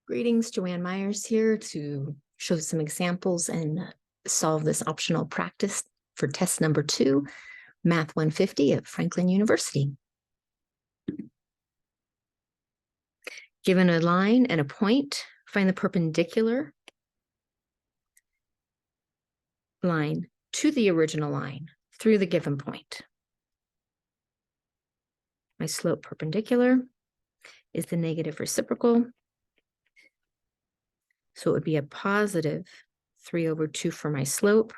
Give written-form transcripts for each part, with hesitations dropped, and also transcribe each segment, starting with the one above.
Greetings, JoAnne Myers here to show some examples and solve this optional practice for test number 2, Math 150 at Franklin University. Given a line and a point, find the perpendicular line to the original line through the given point. My slope perpendicular is the negative reciprocal. So it would be a positive 3/2 for my slope.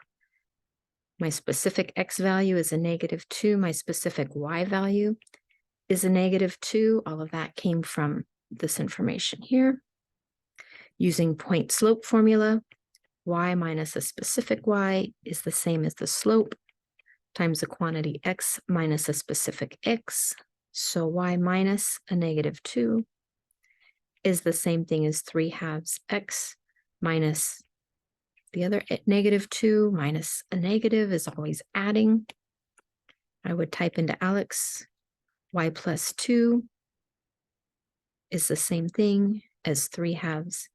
My specific x value is a -2. My specific y value is a -2. All of that came from this information here. Using point slope formula, y minus a specific y is the same as the slope times the quantity x minus a specific x. So y minus a -2 is the same thing as 3/2 x minus the other -2 minus a negative is always adding. I would type into ALEKS, y plus 2 is the same thing as 3/2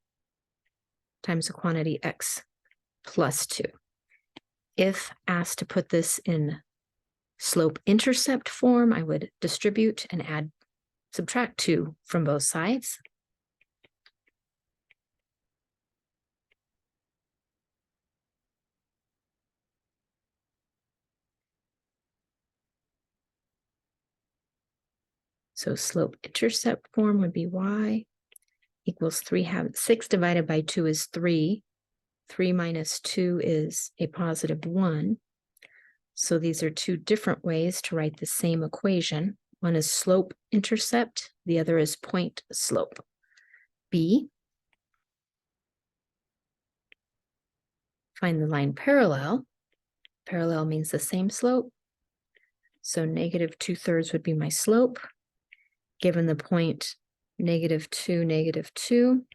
times the quantity x plus 2. If asked to put this in slope-intercept form, I would distribute and subtract 2 from both sides. So slope-intercept form would be y equals 3/2. 6 divided by 2 is 3. 3 minus 2 is a +1. So these are two different ways to write the same equation. One is slope-intercept, the other is point slope. B, find the line parallel. Parallel means the same slope. So -2/3 would be my slope. Given the point -2, -2,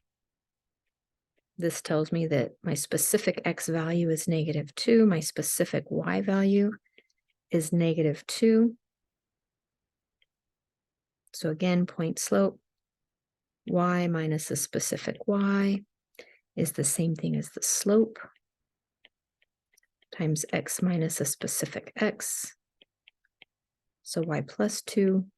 this tells me that my specific x value is -2. My specific y value is -2. So again, point slope, y minus the specific y is the same thing as the slope times x minus a specific x. So y plus 2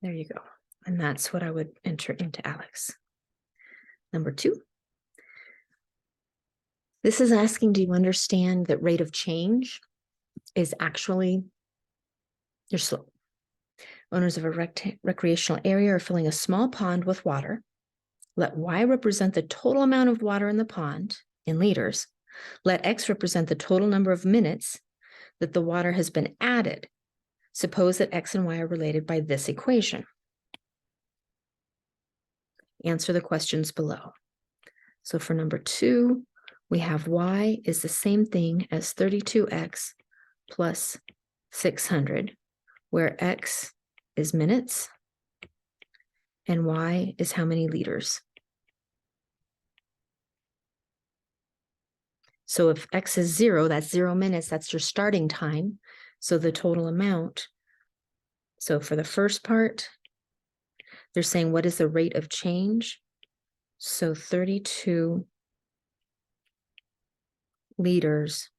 there you go. And that's what I would enter into ALEKS. Number 2. This is asking, do you understand that rate of change is actually your slope? Owners of a recreational area are filling a small pond with water. Let y represent the total amount of water in the pond in liters. Let x represent the total number of minutes that the water has been added. Suppose that x and y are related by this equation. Answer the questions below. So for number 2, we have y is the same thing as 32x plus 600, where x is minutes and y is how many liters. So if x is 0, that's 0 minutes, that's your starting time. So the total amount. So for the first part, they're saying, what is the rate of change? So 32 liters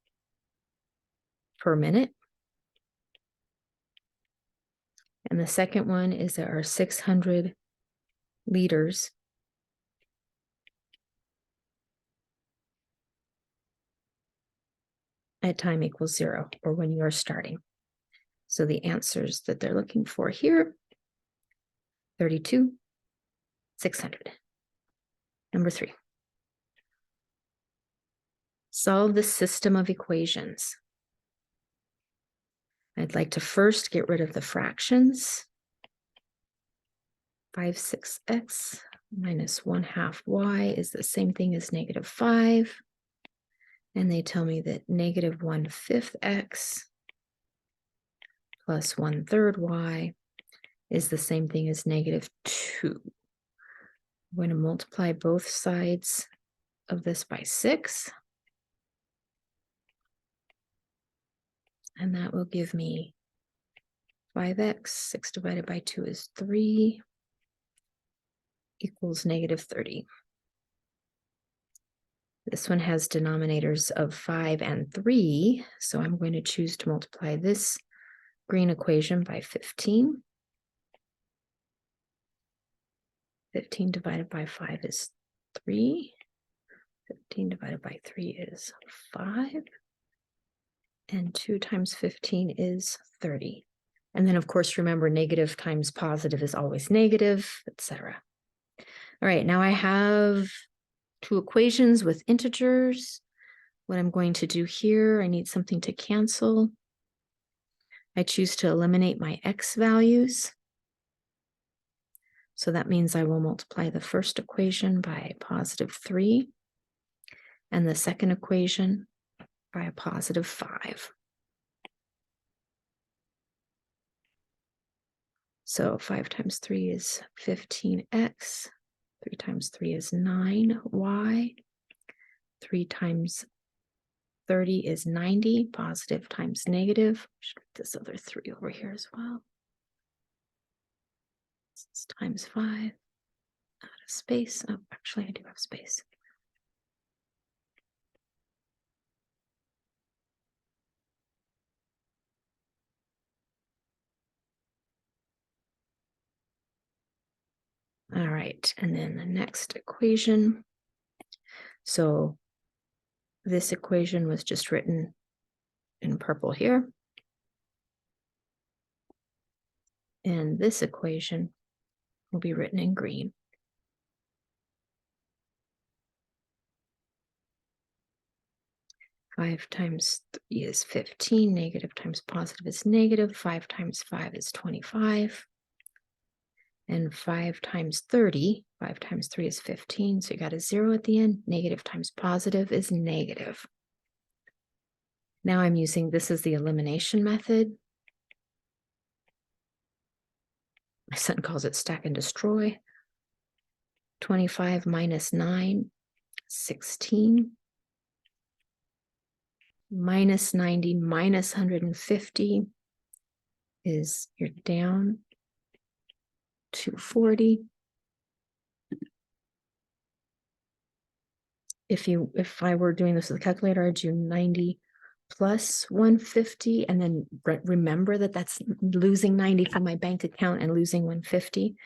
per minute. And the second one is there are 600 liters at time equals 0, or when you are starting. So the answers that they're looking for here, 32, 600. Number 3. Solve the system of equations. I'd like to first get rid of the fractions. 5/6x minus 1/2 y is the same thing as -5. And they tell me that -1/5 x plus 1/3 y is the same thing as -2. I'm going to multiply both sides of this by 6. And that will give me 5x, 6 divided by 2 is 3, equals negative 30. This one has denominators of 5 and 3, so I'm going to choose to multiply this green equation by 15. 15 divided by 5 is 3. 15 divided by 3 is 5. And 2 times 15 is 30. And then, of course, remember, negative times positive is always negative, etc. All right, now I have two equations with integers. What I'm going to do here, I need something to cancel. I choose to eliminate my x values. So that means I will multiply the first equation by positive 3 and the second equation by a positive 5. So 5 times 3 is 15x. 3 times 3 is 9y. 3 times 30 is 90. Positive times negative. Should put this other 3 over here as well. This is times 5. Out of space. Oh, actually, I do have space. All right, and then the next equation. So this equation was just written in purple here. And this equation will be written in green. Five times 3 is 15. Negative times positive is negative. 5 times 5 is 25. And 5 times 30, 5 times 3 is 15. So you got a 0 at the end. Negative times positive is negative. Now I'm using, this is the elimination method. My son calls it stack and destroy. 25 minus 9, 16. Minus 90 minus 150 is you're down 240. If I were doing this with a calculator, I'd do 90 plus 150, and then remember that that's losing 90 from my bank account and losing 150.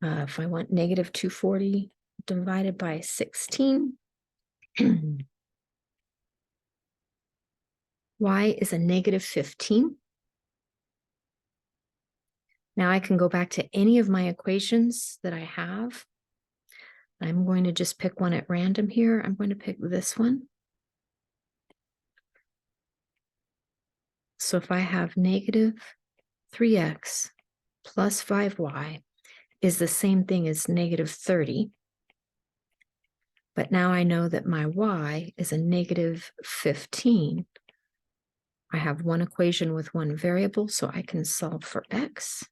If I want negative 240 divided by 16, y is a negative 15. Now I can go back to any of my equations that I have. I'm going to just pick one at random here. I'm going to pick this one. So if I have negative 3x plus 5y is the same thing as negative 30. But now I know that my y is a negative 15. I have one equation with one variable, so I can solve for x.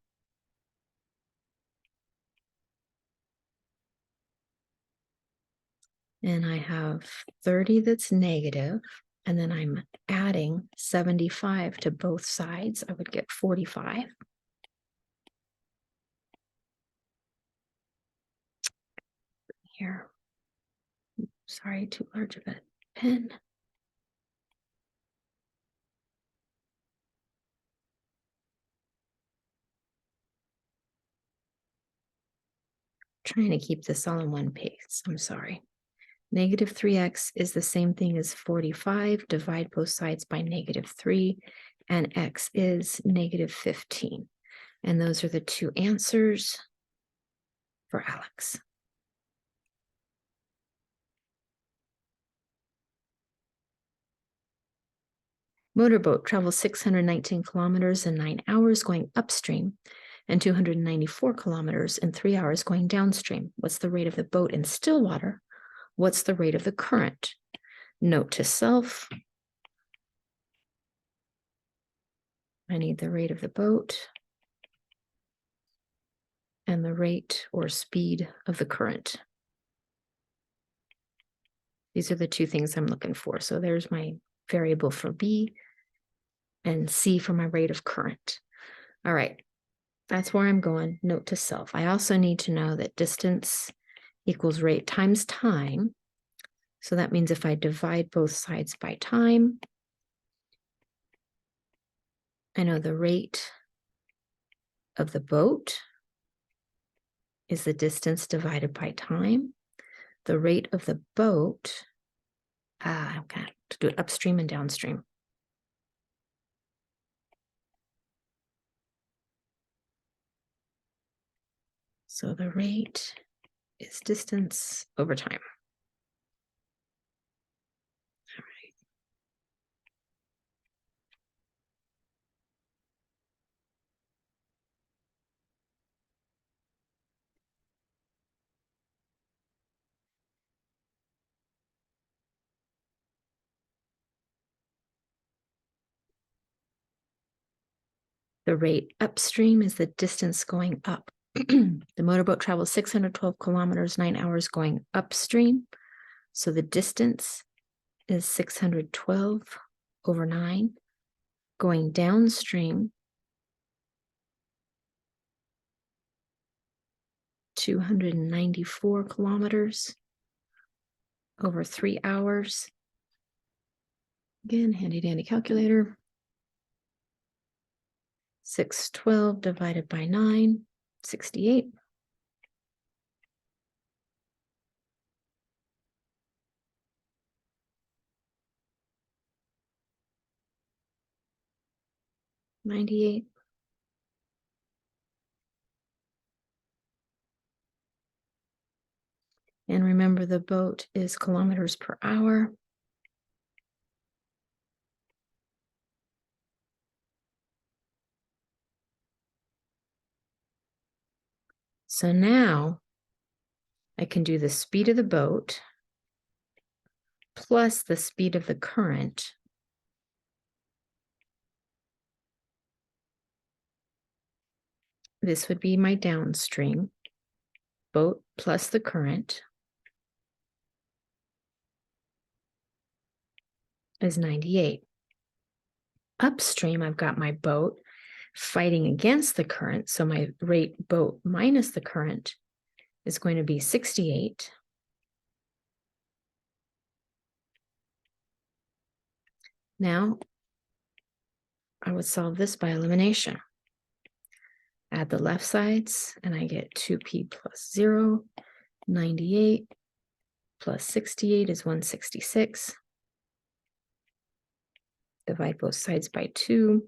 And I have 30 that's negative, and then I'm adding 75 to both sides. I would get 45. Here. Sorry, too large of a pen. Trying to keep this all in one pace. I'm sorry. Negative 3x is the same thing as 45. Divide both sides by negative 3, and x is negative 15. And those are the two answers for ALEKS. Motorboat travels 619 kilometers in 9 hours going upstream and 294 kilometers in 3 hours going downstream. What's the rate of the boat in still water? What's the rate of the current? Note to self. I need the rate of the boat and the rate or speed of the current. These are the two things I'm looking for. So there's my variable for B and C for my rate of current. All right, that's where I'm going. Note to self. I also need to know that distance equals rate times time. So that means if I divide both sides by time, I know the rate of the boat is the distance divided by time. The rate of the boat, I'm going to do it upstream and downstream. So the rate is distance over time. All right. The rate upstream is the distance going up. The motorboat travels 612 kilometers, 9 hours going upstream. So the distance is 612 over 9. Going downstream, 294 kilometers over 3 hours. Again, handy dandy calculator. 612 divided by 9, 68. $98. And remember, the boat is kilometers per hour. So now I can do the speed of the boat plus the speed of the current. This would be my downstream. Boat plus the current is 98. Upstream, I've got my boat fighting against the current. So my rate boat minus the current is going to be 68. Now, I would solve this by elimination. Add the left sides, and I get 2p plus 0. 98 plus 68 is 166. Divide both sides by 2.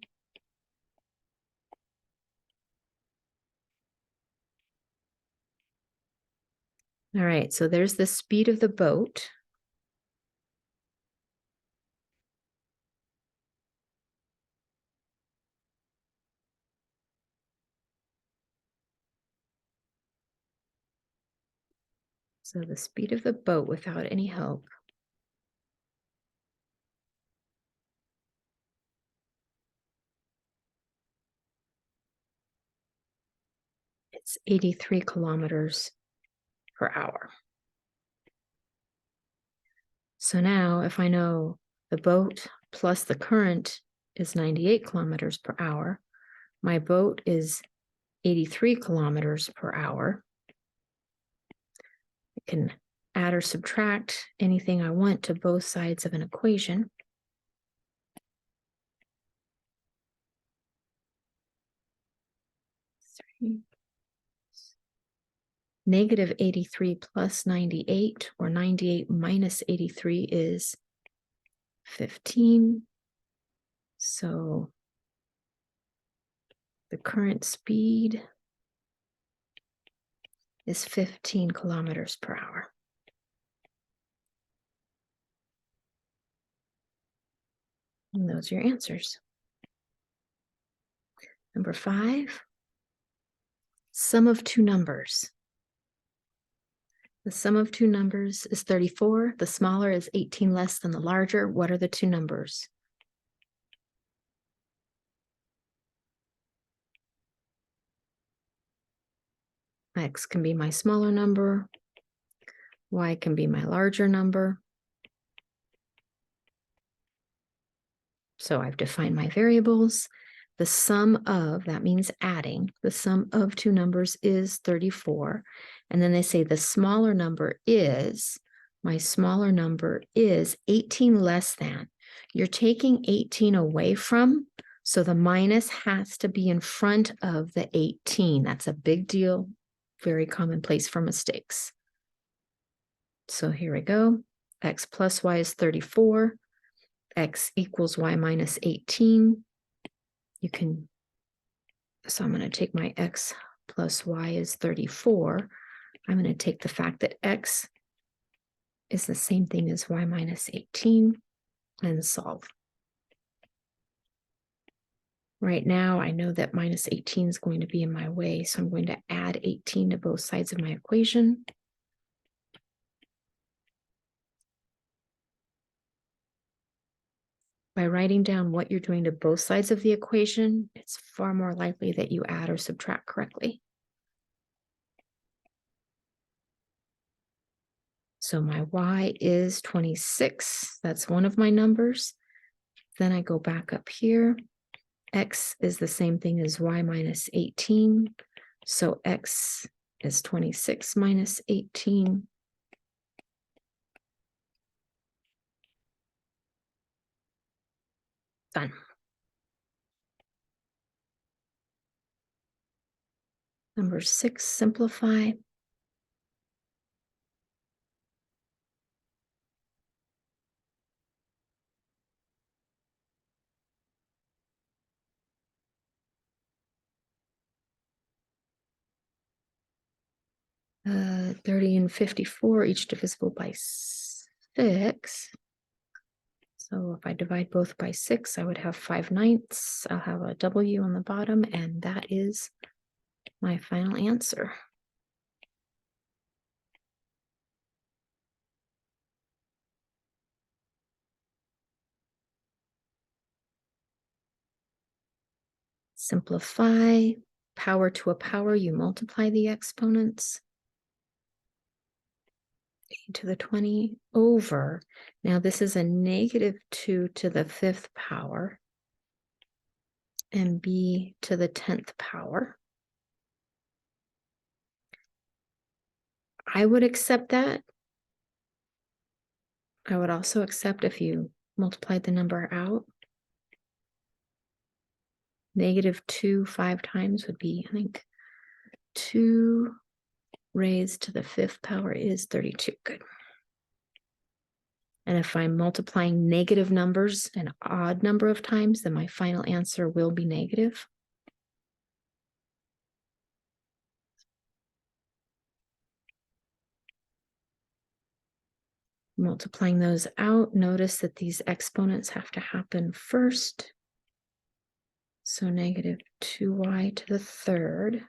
All right, so there's the speed of the boat. So the speed of the boat without any help it's 83 kilometers per hour. So now if I know the boat plus the current is 98 kilometers per hour, my boat is 83 kilometers per hour. I can add or subtract anything I want to both sides of an equation. Negative 83 plus 98, or 98 minus 83 is 15. So the current speed is 15 kilometers per hour. And those are your answers. Number 5, sum of two numbers. The sum of two numbers is 34. The smaller is 18 less than the larger. What are the two numbers? X can be my smaller number. Y can be my larger number. So I've defined my variables. the sum of, that means adding, the sum of two numbers is 34. And then they say the smaller number is, my smaller number is 18 less than. You're taking 18 away from, so the minus has to be in front of the 18. That's a big deal, very commonplace for mistakes. So here we go. X plus y is 34. X equals y minus 18. You can, so I'm going to take my x plus y is 34. I'm going to take the fact that x is the same thing as y minus 18 and solve. Right now, I know that minus 18 is going to be in my way, so I'm going to add 18 to both sides of my equation. By writing down what you're doing to both sides of the equation, it's far more likely that you add or subtract correctly. So my y is 26. That's one of my numbers. Then I go back up here. X is the same thing as y minus 18. So x is 26 minus 18. Done. Number 6, simplify. Uh, 30 and 54, each divisible by 6. So if I divide both by 6, I would have 5/9. I'll have a W on the bottom, and that is my final answer. Simplify, power to a power, you multiply the exponents. A to the 20 over. Now this is a negative 2 to the 5th power and b to the 10th power. I would accept that. I would also accept if you multiplied the number out. Negative 2 5 times would be, I think, 2 raised to the 5th power is 32. Good. And if I'm multiplying negative numbers an odd number of times, then my final answer will be negative. Multiplying those out, notice that these exponents have to happen first. So negative 2y to the 3rd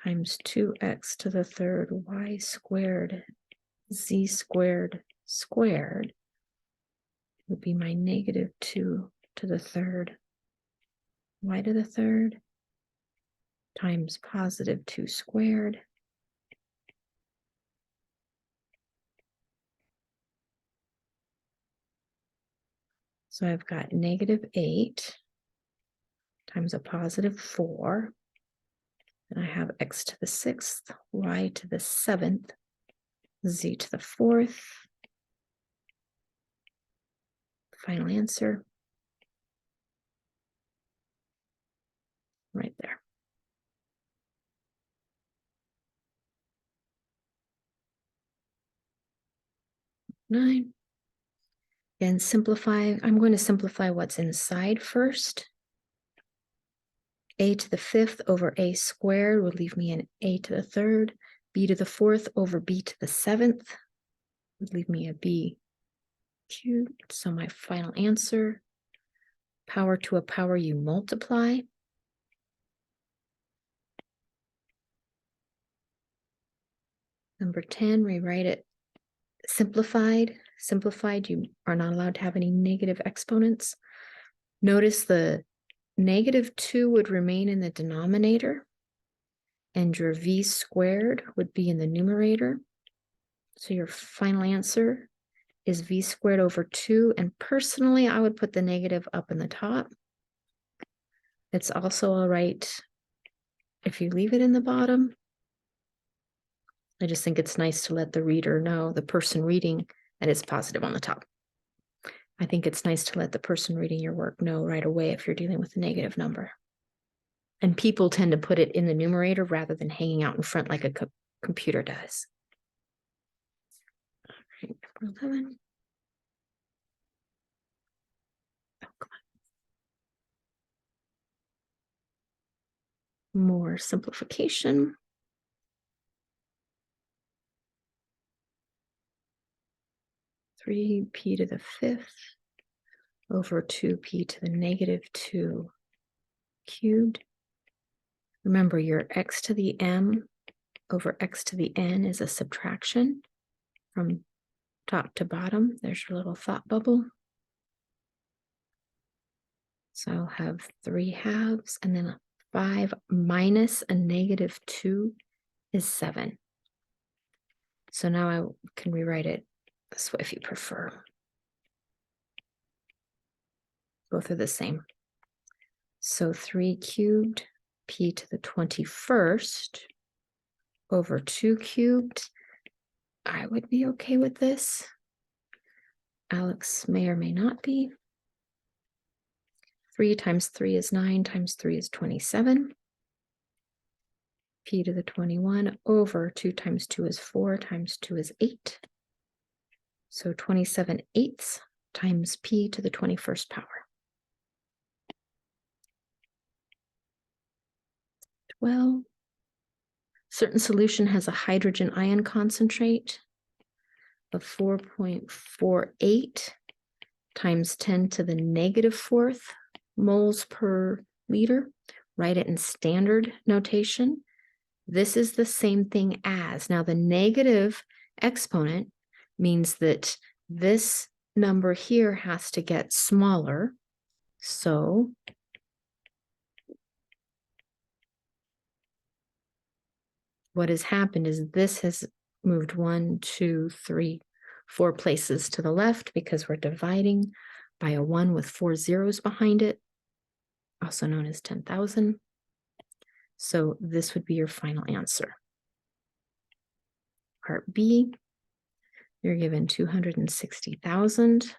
times 2x to the 3rd y squared z squared squared would be my negative 2 to the 3rd y to the 3rd times positive 2 squared so I've got negative 8 times a positive 4, and I have x to the 6th, y to the 7th, z to the 4th. Final answer right there. Nine. And simplify, I'm going to simplify what's inside first. A to the 5th over a squared would leave me an a to the 3rd. B to the 4th over b to the 7th would leave me a b cubed. So my final answer, power to a power you multiply. Number 10, rewrite it simplified. Simplified, you are not allowed to have any negative exponents. Notice the negative 2 would remain in the denominator, and your v squared would be in the numerator. So your final answer is v squared over 2, and personally, I would put the negative up in the top. It's also all right if you leave it in the bottom. I just think it's nice to let the reader know, the person reading, that it's positive on the top. I think it's nice to let the person reading your work know right away if you're dealing with a negative number. And people tend to put it in the numerator rather than hanging out in front like a computer does. All right, number 11. Oh, come on. More simplification. 3p to the 5th over 2p to the negative 2 cubed. Remember, your x to the m over x to the n is a subtraction from top to bottom. There's your little thought bubble. So I'll have 3/2, and then 5 minus a negative 2 is 7. So now I can rewrite it this way if you prefer. Both are the same. So 3 cubed p to the 21st over 2 cubed. I would be okay with this. ALEKS may or may not be. 3 times 3 is 9 times 3 is 27. P to the 21 over 2 times 2 is 4 times 2 is 8. So 27/8 times p to the 21st power. 12. Certain solution has a hydrogen ion concentrate of 4.48 times 10 to the negative 4th moles per liter. Write it in standard notation. This is the same thing as, now the negative exponent means that this number here has to get smaller. So what has happened is this has moved 1, 2, 3, 4 places to the left because we're dividing by a 1 with 4 zeros behind it, also known as 10,000. So this would be your final answer. Part B, you're given 260,000.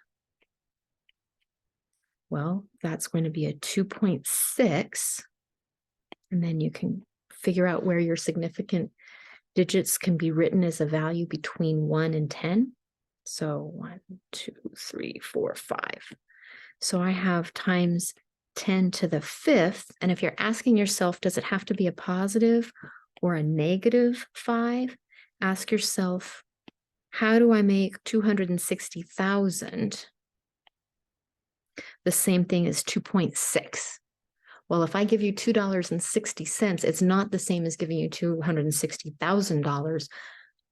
Well, that's going to be a 2.6. And then you can figure out where your significant digits can be written as a value between 1 and 10. So 1, 2, 3, 4, 5. So I have times 10 to the 5th. And if you're asking yourself, does it have to be a positive or a negative 5? Ask yourself, how do I make 260,000 the same thing as 2.6? Well, if I give you $2.60, it's not the same as giving you $260,000.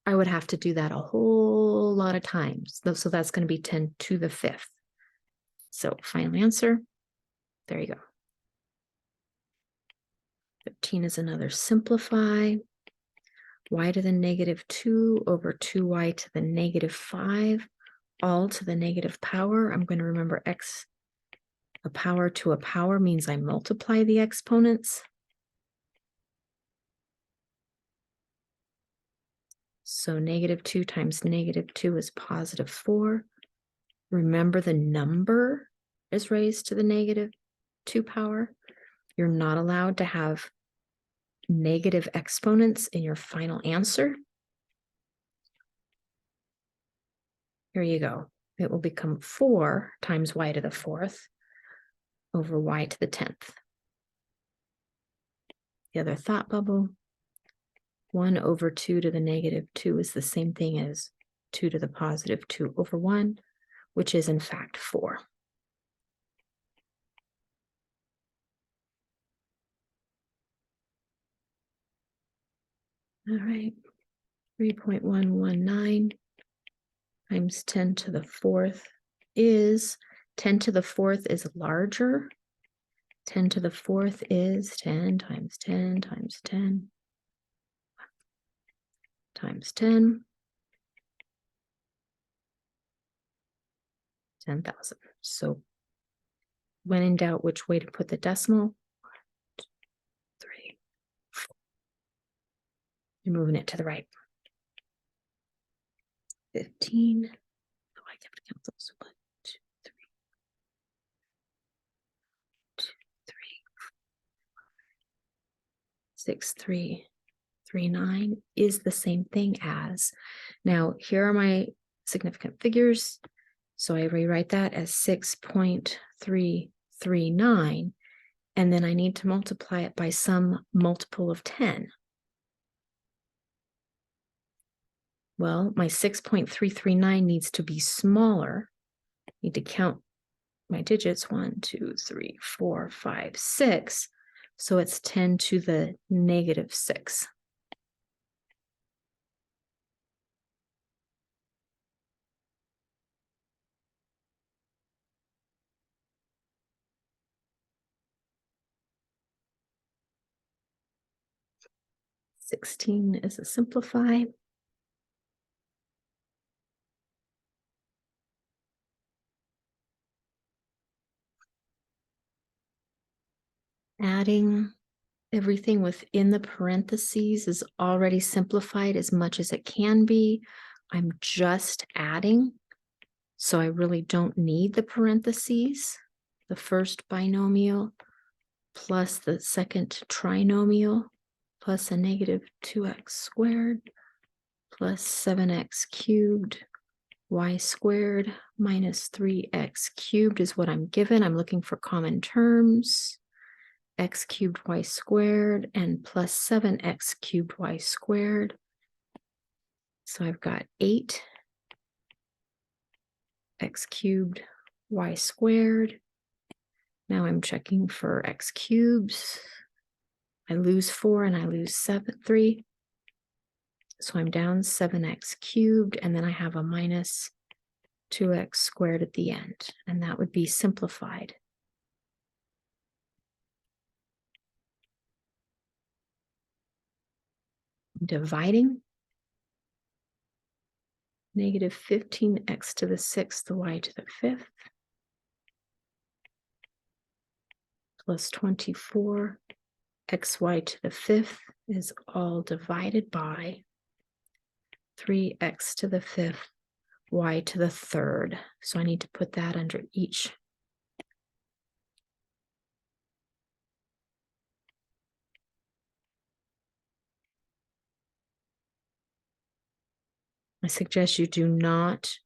I would have to do that a whole lot of times. So that's going to be 10 to the 5th. So final answer, there you go. 13 is another simplify. Y to the negative 2 over 2y to the negative 5, all to the negative power. I'm going to remember x, a power to a power means I multiply the exponents. So negative 2 times negative 2 is positive 4. Remember, the number is raised to the negative 2 power. You're not allowed to have negative exponents in your final answer. Here you go. It will become 4 times y to the 4th over y to the 10th. The other thought bubble, 1 over 2 to the negative 2 is the same thing as 2 to the positive 2 over 1, which is in fact 4. All right, 3.119 times 10 to the 4th is, 10 to the 4th is larger. 10 to the 4th is 10 times 10 times 10 times 10. 10,000. So when in doubt, which way to put the decimal, You're moving it to the right. 15. Oh, I have to count those. 1, 2, 3, 2, 3, 6, 3, 3, 9 is the same thing as. Now, here are my significant figures. So I rewrite that as 6.339. And then I need to multiply it by some multiple of 10. Well, my 6.339 needs to be smaller. I need to count my digits, 1, 2, 3, 4, 5, 6. So it's 10 to the negative 6. (16) is a simplify. Adding everything within the parentheses is already simplified as much as it can be. I'm just adding, so I really don't need the parentheses. The first binomial plus the second trinomial plus a negative 2x squared plus 7x cubed y squared minus 3x cubed is what I'm given. I'm looking for common terms. X cubed y squared and plus 7x cubed y squared. So I've got 8 x cubed y squared. Now I'm checking for x cubes. I lose 4 and I lose 3. So I'm down 7x cubed, and then I have a minus 2x squared at the end, and that would be simplified. Dividing. Negative 15x to the 6th, y to the 5th, plus 24 xy to the 5th is all divided by 3x to the 5th, y to the 3rd. So I need to put that under each. I suggest you do not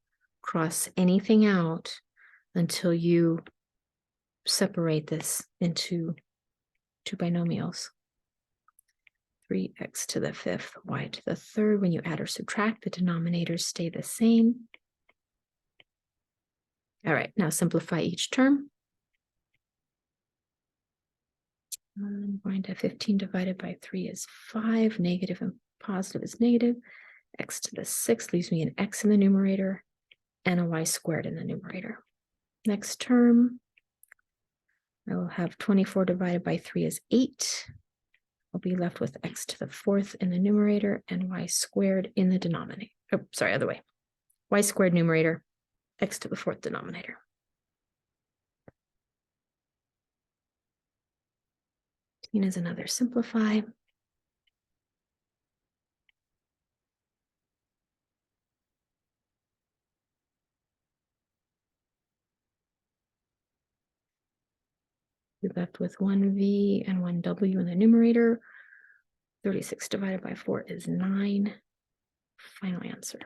cross anything out until you separate this into two binomials. 3x to the 5th, y to the 3rd. When you add or subtract, the denominators stay the same. All right, now simplify each term. I'm going to 15 divided by 3 is 5. Negative and positive is negative. X to the 6th leaves me an x in the numerator and a y squared in the numerator. Next term, I will have 24 divided by 3 is 8. I'll be left with x to the 4th in the numerator and y squared in the denominator. Oh, sorry, other way. Y squared numerator, x to the 4th denominator. Is another simplify. We're left with 1v and 1w in the numerator. 36 divided by 4 is 9. Final answer.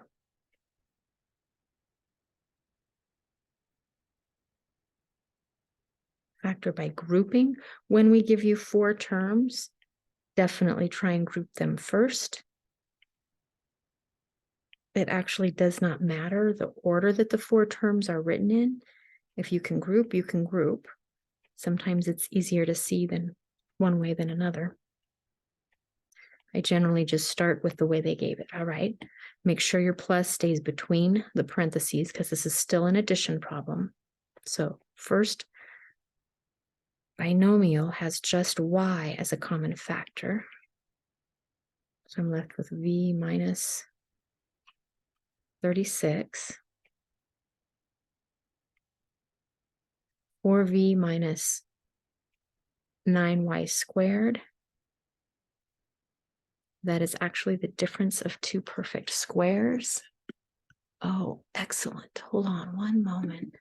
Factor by grouping. When we give you 4 terms, definitely try and group them first. It actually does not matter the order that the 4 terms are written in. If you can group, you can group. Sometimes it's easier to see than one way than another. I generally just start with the way they gave it. All right. Make sure your plus stays between the parentheses because this is still an addition problem. So first, binomial has just y as a common factor. So I'm left with v minus 36. 4v minus 9y squared That is actually the difference of two perfect squares. Oh, excellent. Hold on one moment.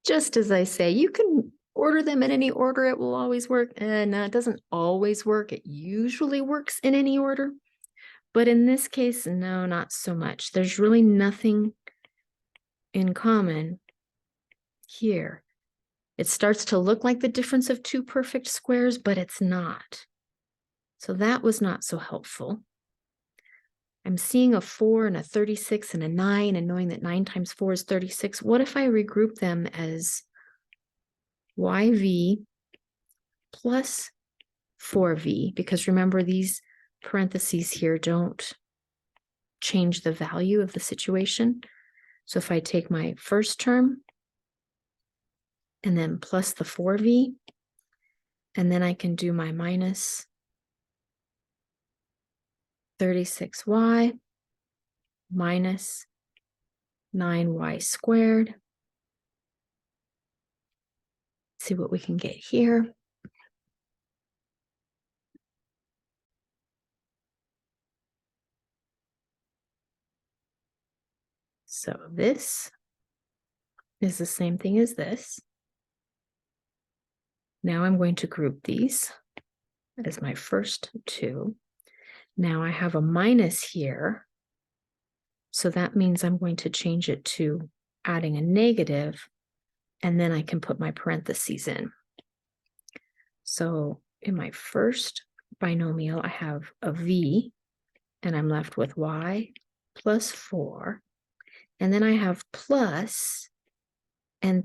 Just as I say, you can order them in any order. It will always work. And it doesn't always work. It usually works in any order. But in this case, no, not so much. There's really nothing in common here. It starts to look like the difference of two perfect squares, but it's not. So that was not so helpful. I'm seeing a 4 and a 36 and a 9, and knowing that 9 times 4 is 36. What if I regroup them as YV plus 4V? Because remember, these parentheses here don't change the value of the situation. So if I take my first term and then plus the 4V, and then I can do my minus 36y minus 9y squared. See what we can get here. So this is the same thing as this. Now I'm going to group these as my first two. Now I have a minus here. So that means I'm going to change it to adding a negative, and then I can put my parentheses in. So in my first binomial, I have a v, and I'm left with y plus 4. And then I have plus and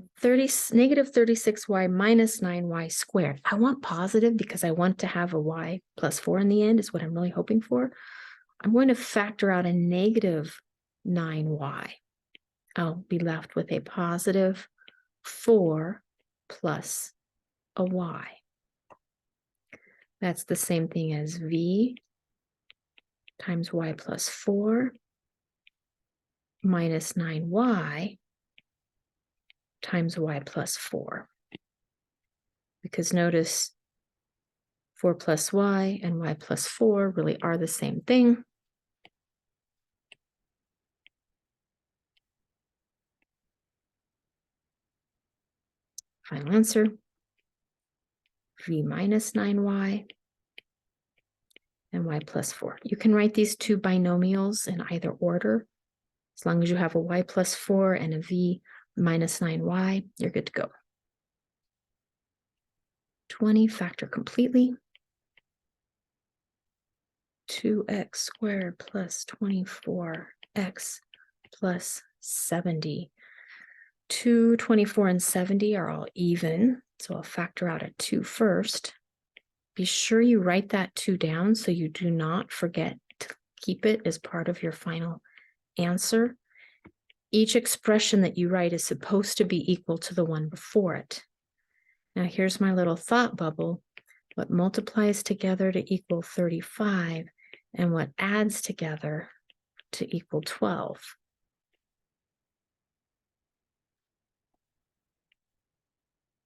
negative 36y minus 9y squared. I want positive because I want to have a y plus 4 in the end is what I'm really hoping for. I'm going to factor out a negative 9y. I'll be left with a positive 4 plus a y. That's the same thing as v times y plus 4 minus 9y times y plus 4. Because notice 4 plus y and y plus 4 really are the same thing. Final answer, v minus 9y and y plus 4. You can write these two binomials in either order. As long as you have a y plus 4 and a v minus 9y, you're good to go. 20 factor completely. 2x squared plus 24x plus 70. 2, 24, and 70 are all even, so I'll factor out a 2 first. Be sure you write that 2 down so you do not forget to keep it as part of your final answer. Each expression that you write is supposed to be equal to the one before it. Now here's my little thought bubble. What multiplies together to equal 35 and what adds together to equal 12?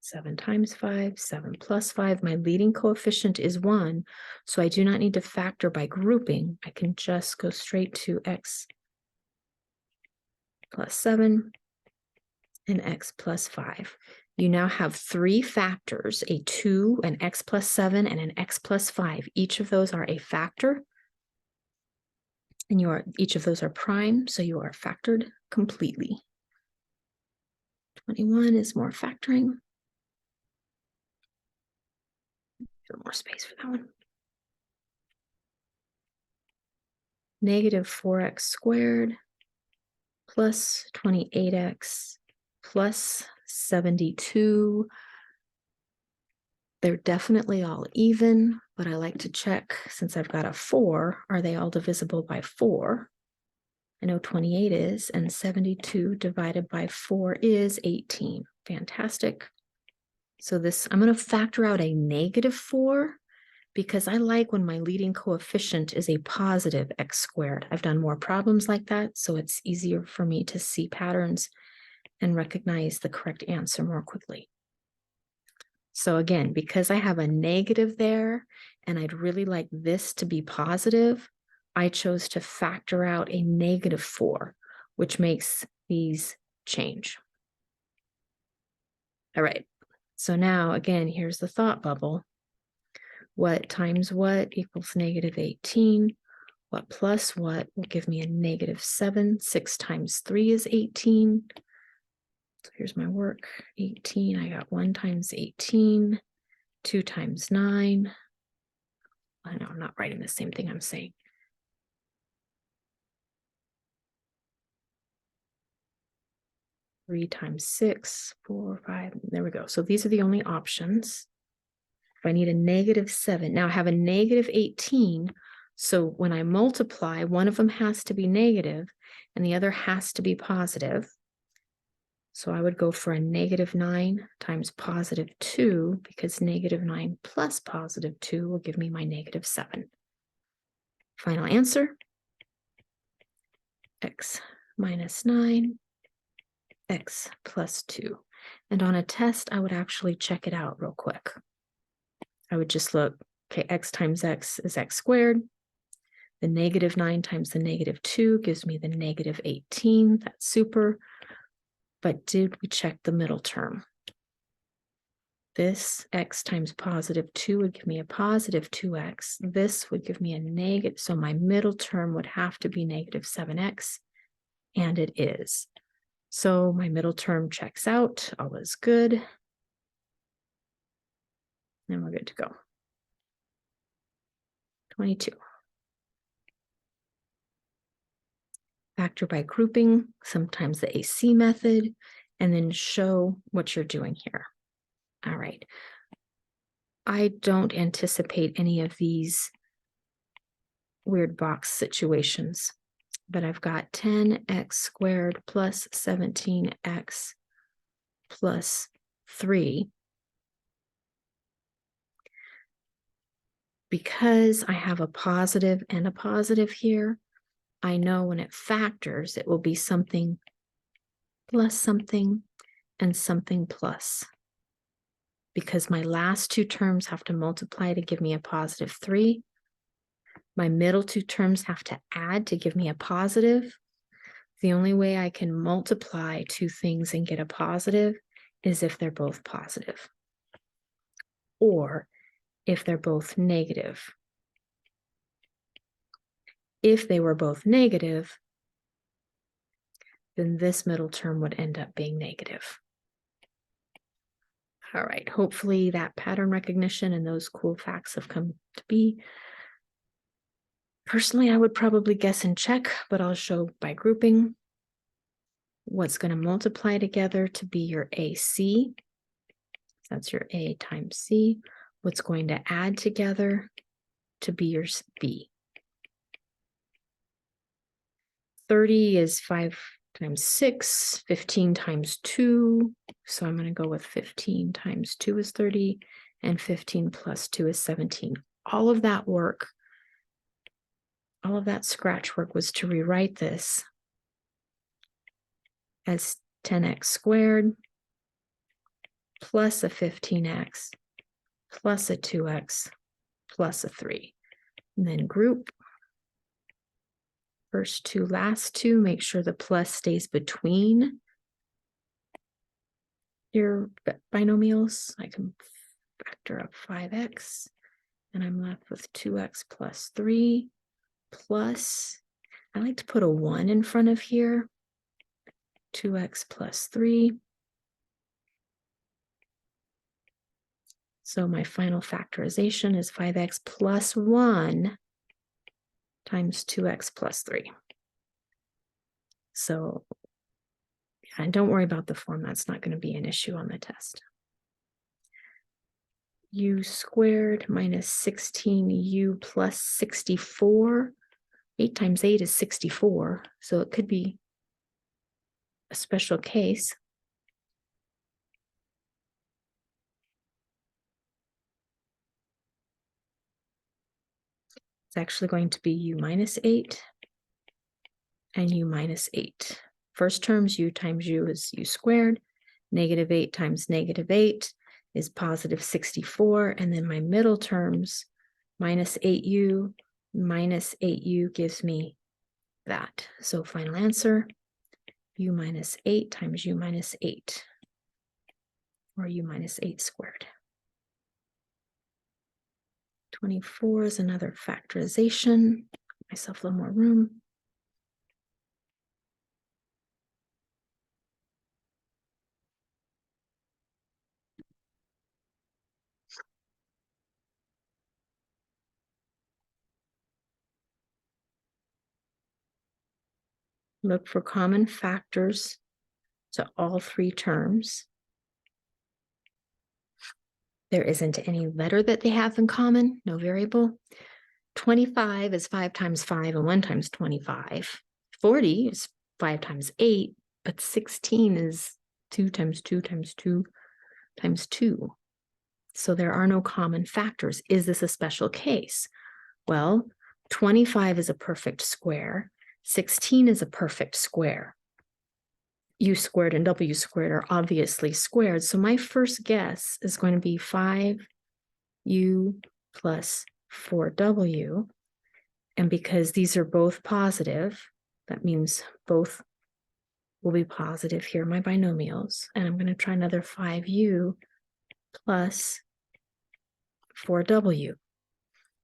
Seven times 5, 7 plus 5. My leading coefficient is 1, so I do not need to factor by grouping. I can just go straight to x plus 7 and x plus 5. You now have 3 factors, a 2, an x plus 7, and an x plus 5. Each of those are a factor, and each of those are prime, so you are factored completely. 21 is more factoring. A little more space for that one. Negative 4x squared plus 28x plus 72. They're definitely all even, but I like to check, since I've got a 4, are they all divisible by 4? I know 28 is, and 72 divided by 4 is 18. Fantastic. So this, I'm going to factor out a negative 4 because I like when my leading coefficient is a positive x squared. I've done more problems like that, so it's easier for me to see patterns and recognize the correct answer more quickly. So again, because I have a negative there, and I'd really like this to be positive, I chose to factor out a -4, which makes these change. All right, so now again, here's the thought bubble. What times what equals -18? What plus what will give me a -7? 6 times 3 is 18. So here's my work, 18. I got 1 times 18, 2 times 9. I know I'm not writing the same thing I'm saying. 3 times 6, 4, 5. There we go. So these are the only options. If I need a -7, now I have a -18. So when I multiply, one of them has to be negative and the other has to be positive. So I would go for a -9 times +2, because -9 plus +2 will give me my -7. Final answer, x minus 9, x plus 2. And on a test, I would actually check it out real quick. I would just look, okay, x times x is x squared. The -9 times the -2 gives me the -18. That's super. But did we check the middle term? This x times +2 would give me a +2x. This would give me a negative. So my middle term would have to be -7x. And it is. So my middle term checks out. All is good. And we're good to go. 22. Factor by grouping, sometimes the AC method, and then show what you're doing here. All right. I don't anticipate any of these weird box situations, but I've got 10x squared plus 17x plus 3. Because I have a positive and a positive here, I know when it factors, it will be something plus something and something plus. Because my last two terms have to multiply to give me a +3. My middle two terms have to add to give me a positive. The only way I can multiply two things and get a positive is if they're both positive, or if they're both negative. If they were both negative, then this middle term would end up being negative. All right, hopefully that pattern recognition and those cool facts have come to be. Personally, I would probably guess and check, but I'll show by grouping what's going to multiply together to be your AC. That's your A times C. What's going to add together to be your B. 30 is 5 times 6, 15 times 2. So I'm going to go with 15 times 2 is 30, and 15 plus 2 is 17. All of that work, all of that scratch work was to rewrite this as 10x squared plus a 15x plus a 2x plus a 3. And then group first two, last two, make sure the plus stays between your binomials. I can factor up 5x, and I'm left with 2x plus 3 plus, I like to put a 1 in front of here, 2x plus 3. So my final factorization is 5x plus 1 times 2x plus 3. So, and don't worry about the form. That's not going to be an issue on the test. U squared minus 16u plus 64. 8 times 8 is 64. So it could be a special case. It's actually going to be u minus 8 and u minus 8. First terms, u times u is u squared. -8 times -8 is positive 64, and then my middle terms, minus 8u minus 8u gives me that. So final answer, u minus 8 times u minus 8, or u minus 8 squared. 24 is another factorization. Give myself a little more room. Look for common factors to all three terms. There isn't any letter that they have in common, no variable. 25 is 5 times 5 and 1 times 25. 40 is 5 times 8, but 16 is 2 times 2 times 2 times 2. So there are no common factors. Is this a special case? Well, 25 is a perfect square. 16 is a perfect square. U squared and W squared are obviously squared. So my first guess is going to be 5U plus 4W. And because these are both positive, that means both will be positive here, my binomials. And I'm going to try another 5U plus 4W.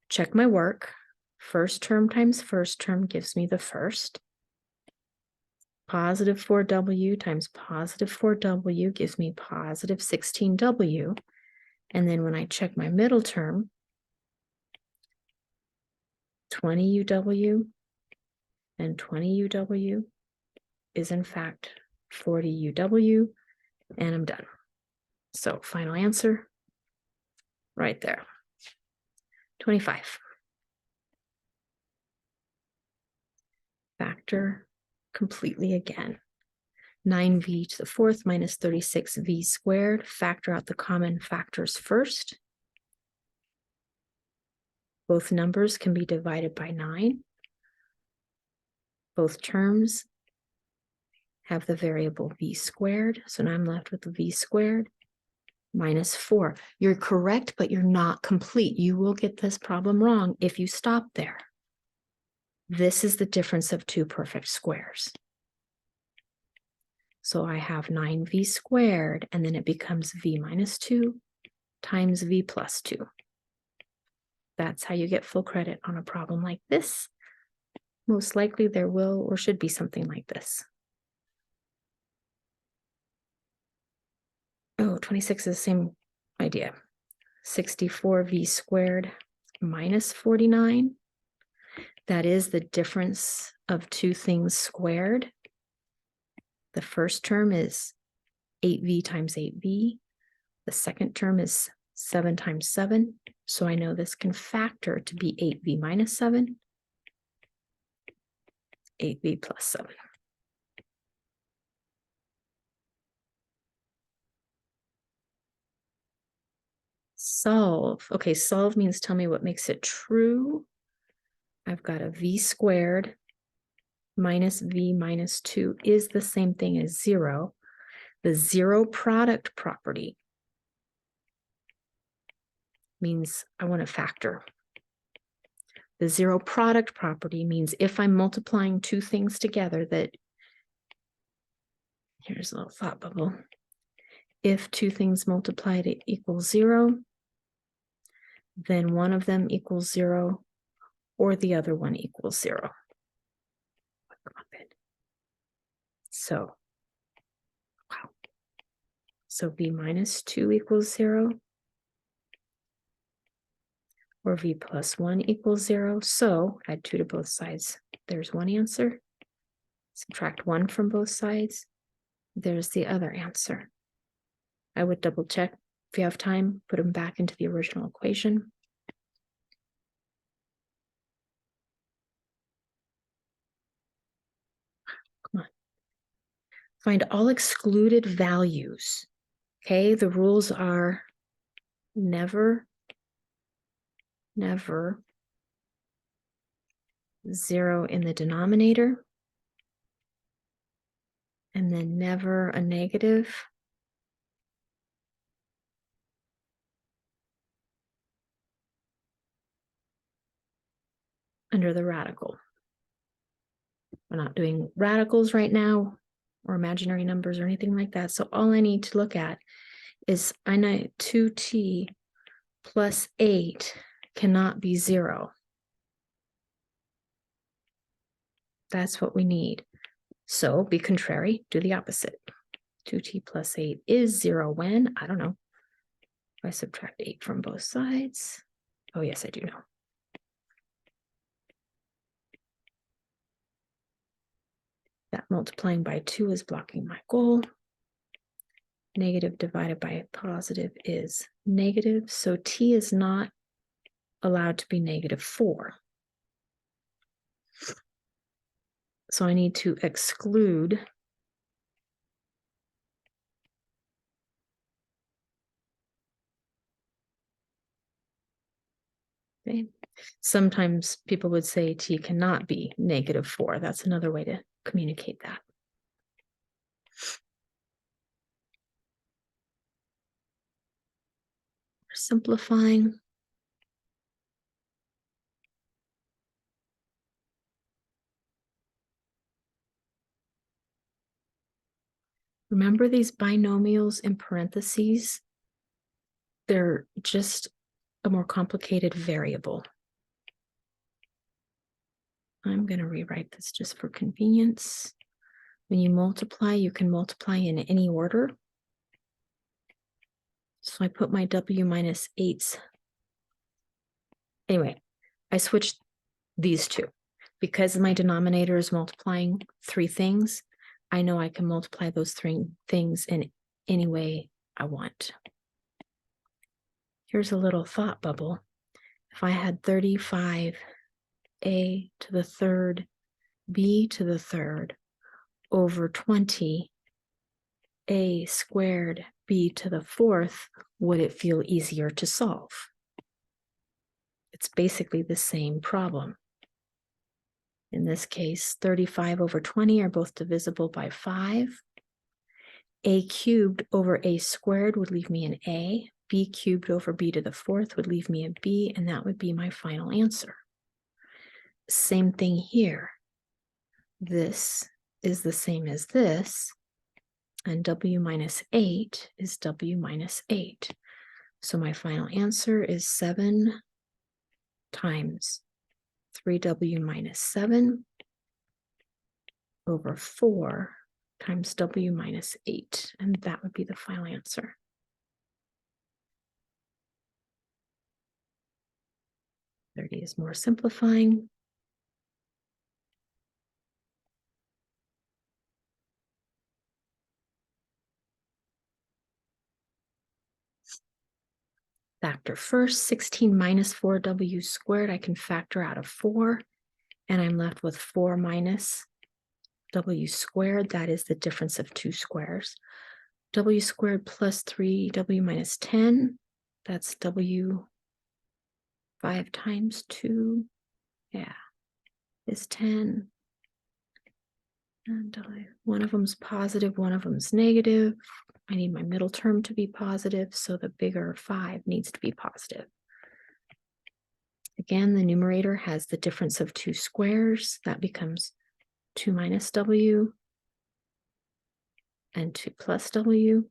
Check my work. First term times first term gives me the first. Positive 4W times positive 4W gives me positive 16W. And then when I check my middle term, 20UW and 20UW is in fact 40UW, and I'm done. So final answer right there. 25. Factor completely again. 9v to the fourth minus 36v squared. Factor out the common factors first. Both numbers can be divided by 9. Both terms have the variable v squared. So now I'm left with the v squared minus 4. You're correct, but you're not complete. You will get this problem wrong if you stop there. This is the difference of two perfect squares. So I have 9v squared, and then it becomes v minus 2 times v plus 2. That's how you get full credit on a problem like this. Most likely there will or should be something like this. Oh, 26 is the same idea. 64v squared minus 49. That is the difference of two things squared. The first term is 8v times 8v. The second term is 7 times 7. So I know this can factor to be 8v minus 7, 8v plus 7. Solve. Okay, solve means tell me what makes it true. I've got a v squared minus v minus 2 is the same thing as 0. The zero product property means I want to factor. The zero product property means if I'm multiplying two things together that, here's a little thought bubble. If two things multiplied it equals 0, then one of them equals 0 or the other one equals 0. So, wow. So v minus 2 equals 0 or v plus 1 equals 0. So add 2 to both sides. There's one answer. Subtract 1 from both sides. There's the other answer. I would double check if you have time, put them back into the original equation. Come on. Find all excluded values. Okay, the rules are never 0 in the denominator, and then never a negative, under the radical. We're not doing radicals right now or imaginary numbers or anything like that. So all I need to look at is I know 2t plus 8 cannot be 0. That's what we need. So be contrary, do the opposite. 2t plus 8 is 0 when, I don't know. If I subtract 8 from both sides. Oh, yes, I do know. That multiplying by 2 is blocking my goal. Negative divided by positive is negative. So t is not allowed to be -4. So I need to exclude okay. Sometimes people would say t cannot be -4. That's another way to communicate that. Simplifying. Remember these binomials in parentheses? They're just a more complicated variable. I'm going to rewrite this just for convenience. When you multiply, you can multiply in any order. So I put my w minus 8s. Anyway, I switched these two. Because my denominator is multiplying 3 things, I know I can multiply those 3 things in any way I want. Here's a little thought bubble. If I had 35a to the third b to the third over 20 a squared b to the fourth, would it feel easier to solve? It's basically the same problem. In this case, 35 over 20 are both divisible by 5. A cubed over a squared would leave me an a. B cubed over b to the fourth would leave me a b, and that would be my final answer. Same thing here. This is the same as this, and w minus 8 is w minus 8. So my final answer is 7 times 3w minus 7 over 4 times w minus 8, and that would be the final answer. Thirty is more simplifying. Factor first, 16 minus 4w squared, I can factor out of 4, and I'm left with 4 minus w squared. That is the difference of 2 squares. W squared plus 3w minus 10, that's w 5 times 2, yeah, is 10. And one of them's positive, one of them's negative. I need my middle term to be positive, so the bigger 5 needs to be positive. Again, the numerator has the difference of 2 squares. That becomes 2 minus w and 2 plus w.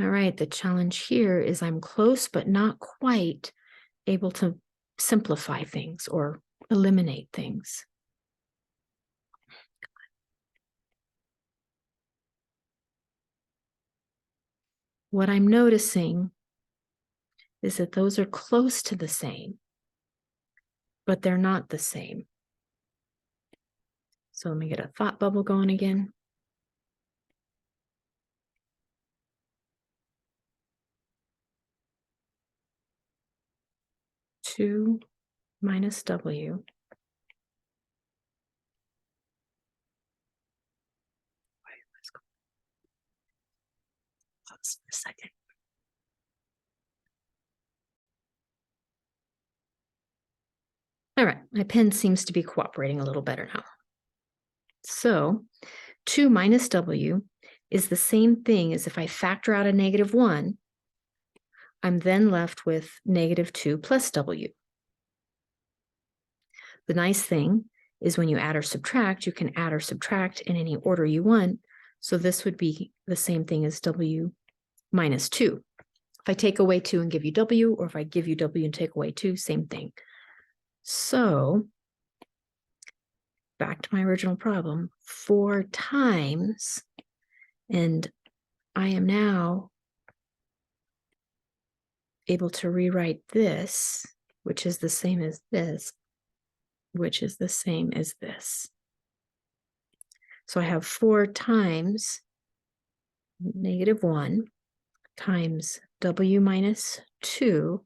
All right, the challenge here is I'm close, but not quite able to simplify things or eliminate things. What I'm noticing is that those are close to the same, but they're not the same. So let me get a thought bubble going again. Two minus w. Let's go. Pause for a second. All right, my pen seems to be cooperating a little better now. So 2 minus W is the same thing as if I factor out a -1, I'm then left with -2 plus W. The nice thing is when you add or subtract, you can add or subtract in any order you want. So this would be the same thing as W minus 2. If I take away 2 and give you W, or if I give you W and take away 2, same thing. So back to my original problem, 4 times, and I am now able to rewrite this, which is the same as this, which is the same as this. So I have 4 times -1 times W minus 2,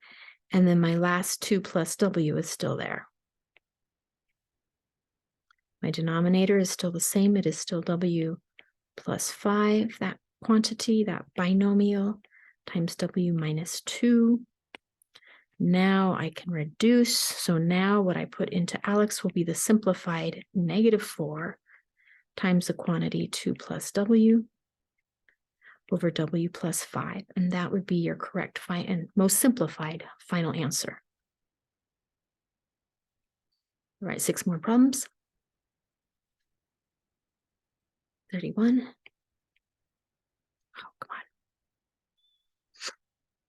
and then my last 2 plus W is still there. My denominator is still the same. It is still W plus 5, that quantity, that binomial, times W minus 2. Now I can reduce. So now what I put into ALEKS will be the simplified -4 times the quantity 2 plus W over W plus 5. And that would be your correct and most simplified final answer. All right, 6 more problems. 31. Oh, come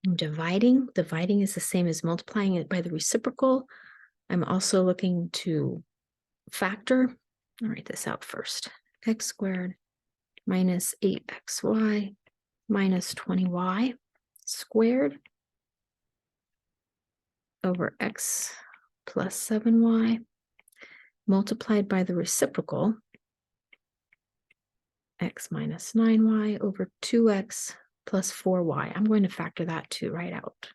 on. Dividing. Dividing is the same as multiplying it by the reciprocal. I'm also looking to factor. I'll write this out first. X squared minus 8xy minus 20y squared over x plus 7y multiplied by the reciprocal, x minus 9y over 2x plus 4y. I'm going to factor that too right out.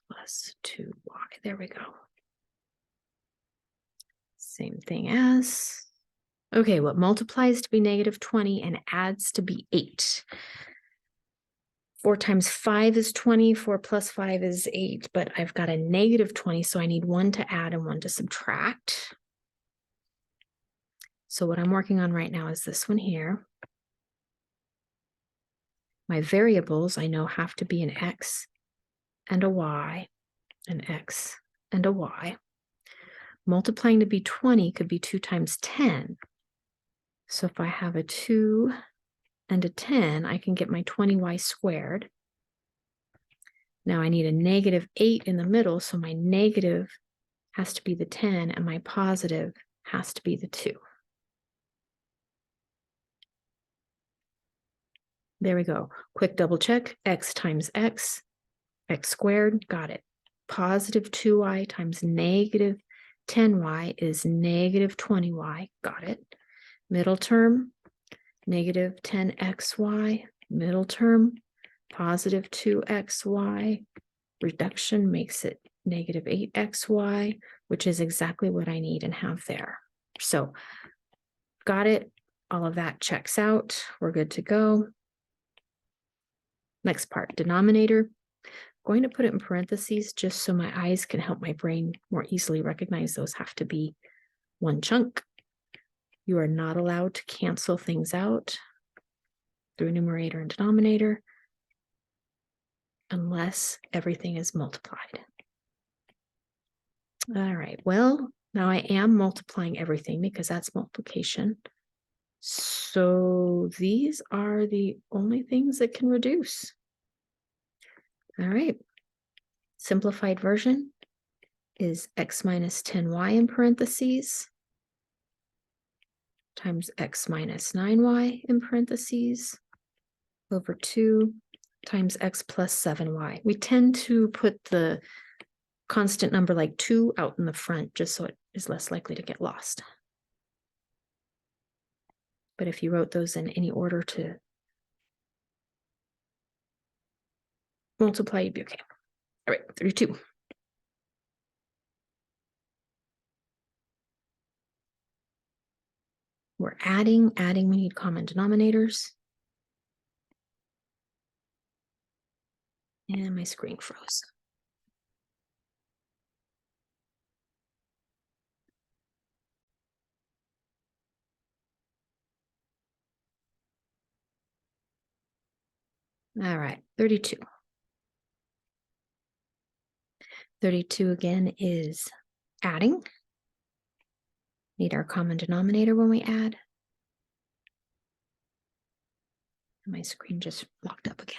Plus 2y. There we go. Same thing as, okay, what multiplies to be -20 and adds to be 8. 4 times 5 is 20, 4 plus 5 is 8, but I've got a -20, so I need 1 to add and 1 to subtract. So what I'm working on right now is this one here. My variables I know have to be an x and a y, an x and a y. Multiplying to be 20 could be 2 times 10. So if I have a 2 and a 10, I can get my 20y squared. Now I need a -8 in the middle, so my negative has to be the 10 and my positive has to be the 2. There we go. Quick double check. X times x, x squared, got it. Positive 2y times -10y is -20y, got it. Middle term, -10xy, middle term, positive 2xy. Reduction makes it -8xy, which is exactly what I need and have there. So got it. All of that checks out. We're good to go. Next part, denominator. Going to put it in parentheses just so my eyes can help my brain more easily recognize those have to be one chunk. You are not allowed to cancel things out through numerator and denominator unless everything is multiplied. All right, well, now I am multiplying everything because that's multiplication. So these are the only things that can reduce. All right, simplified version is x minus 10y in parentheses times x minus 9y in parentheses over 2 times x plus 7y. We tend to put the constant number like 2 out in the front just so it is less likely to get lost. But if you wrote those in any order to multiply, you'd be okay. All right, 32. We're adding, we need common denominators. And my screen froze. All right, 32. 32 again is adding. Need our common denominator when we add. My screen just locked up again.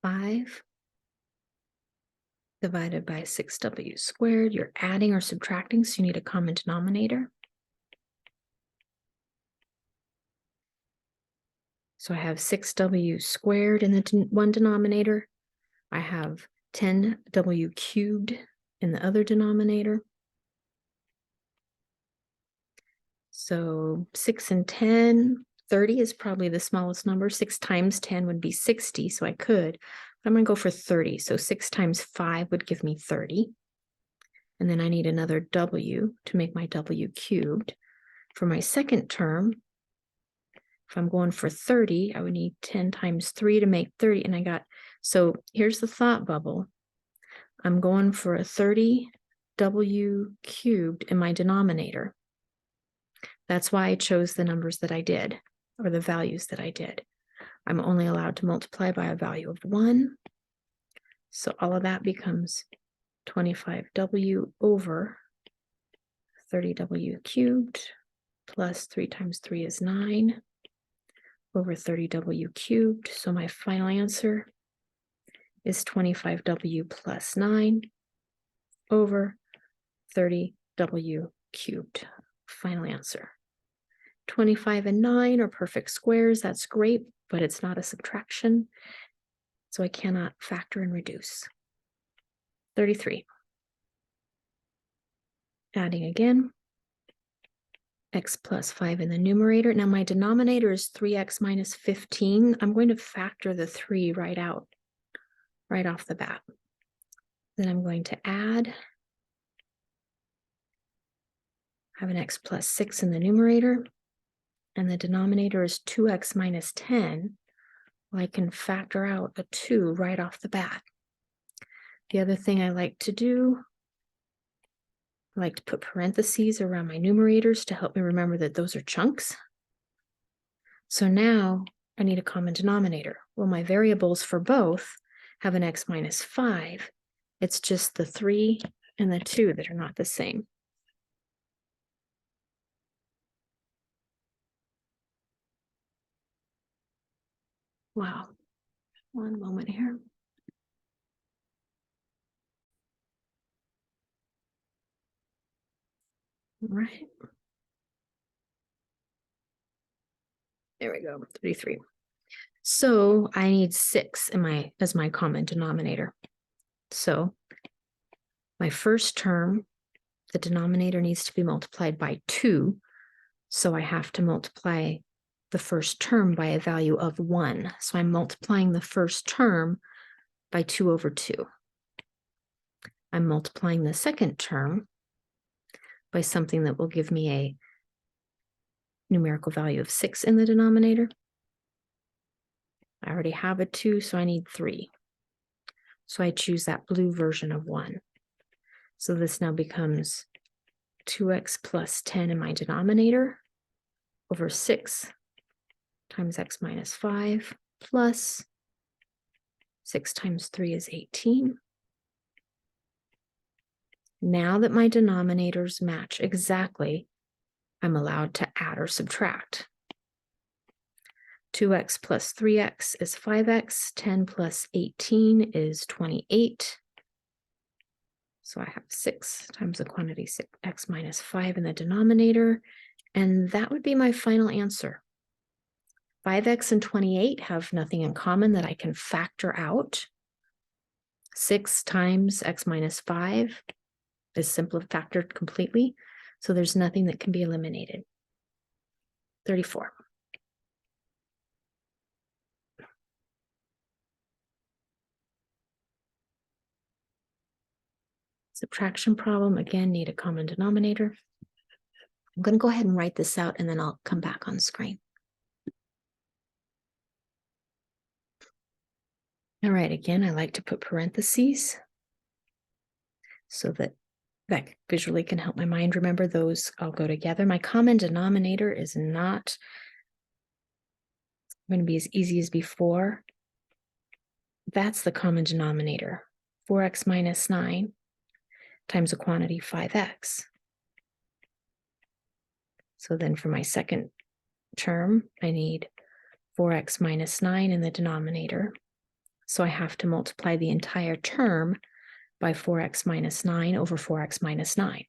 Five divided by 6w squared. You're adding or subtracting, so you need a common denominator. So I have 6w squared in the one denominator. I have 10w cubed in the other denominator. So 6 and 10, 30 is probably the smallest number. 6 times 10 would be 60, so I could. But I'm going to go for 30. So 6 times 5 would give me 30. And then I need another w to make my w cubed. For my second term, if I'm going for 30, I would need 10 times 3 to make 30. And I got, so here's the thought bubble. I'm going for a 30w cubed in my denominator. That's why I chose the numbers that I did, or the values that I did. I'm only allowed to multiply by a value of 1. So all of that becomes 25w over 30w cubed plus 3 times 3 is 9 over 30w cubed. So my final answer is 25w plus 9 over 30w cubed. Final answer. 25 and 9 are perfect squares. That's great, but it's not a subtraction. So I cannot factor and reduce. 33. Adding again. X plus 5 in the numerator. Now my denominator is 3x minus 15. I'm going to factor the 3 right out, right off the bat. Then I'm going to add. I have an x plus 6 in the numerator. And the denominator is 2x minus 10. Well, I can factor out a 2 right off the bat. The other thing I like to do, I like to put parentheses around my numerators to help me remember that those are chunks. So now I need a common denominator. Well, my variables for both have an x minus 5. It's just the 3 and the 2 that are not the same. Wow. One moment here. All right. There we go, 33. So I need 6 as my common denominator. So my first term, the denominator needs to be multiplied by 2. So I have to multiply the first term by a value of 1. So I'm multiplying the first term by 2 over 2. I'm multiplying the second term by something that will give me a numerical value of 6 in the denominator. I already have a 2, so I need 3. So I choose that blue version of 1. So this now becomes 2x plus 10 in my denominator over 6 times x minus 5 plus 6 times 3 is 18. Now that my denominators match exactly, I'm allowed to add or subtract. 2x plus 3x is 5x, 10 plus 18 is 28. So I have 6 times the quantity 6x minus 5 in the denominator, and that would be my final answer. 5x and 28 have nothing in common that I can factor out. 6 times x minus 5 is simply factored completely, so there's nothing that can be eliminated. 34. Subtraction problem, again, need a common denominator. I'm going to go ahead and write this out, and then I'll come back on screen. All right, again, I like to put parentheses so that visually can help my mind remember those all go together. My common denominator is not going to be as easy as before. That's the common denominator, 4x minus 9 times the quantity 5x. So then for my second term, I need 4x minus 9 in the denominator. So I have to multiply the entire term by 4x minus 9 over 4x minus 9.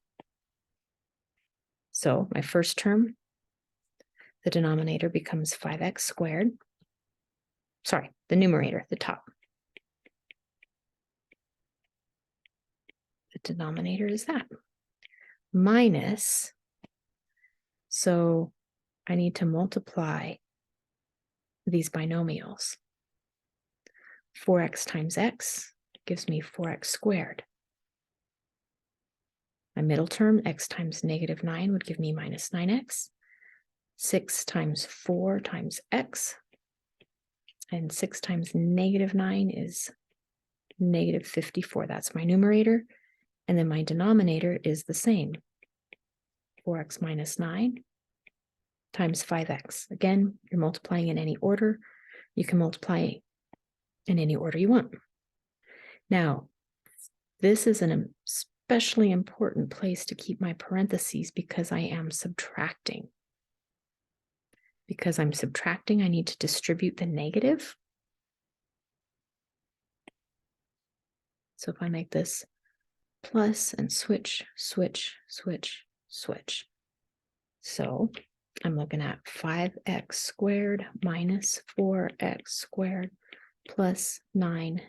So my first term, the denominator becomes 5x squared. Sorry, the numerator, the top. The denominator is that. Minus, so I need to multiply these binomials. 4x times x gives me 4x squared. My middle term, x times negative 9 would give me minus 9x. 6 times 4 times x. And 6 times negative 9 is negative 54. That's my numerator. And then my denominator is the same. 4x minus 9 times 5x. Again, you're multiplying in any order. You can multiply in any order you want. Now, this is an especially important place to keep my parentheses because I am subtracting. Because I'm subtracting, I need to distribute the negative. So if I make this plus and switch, switch, switch, switch. So I'm looking at 5x squared minus 4x squared plus 9x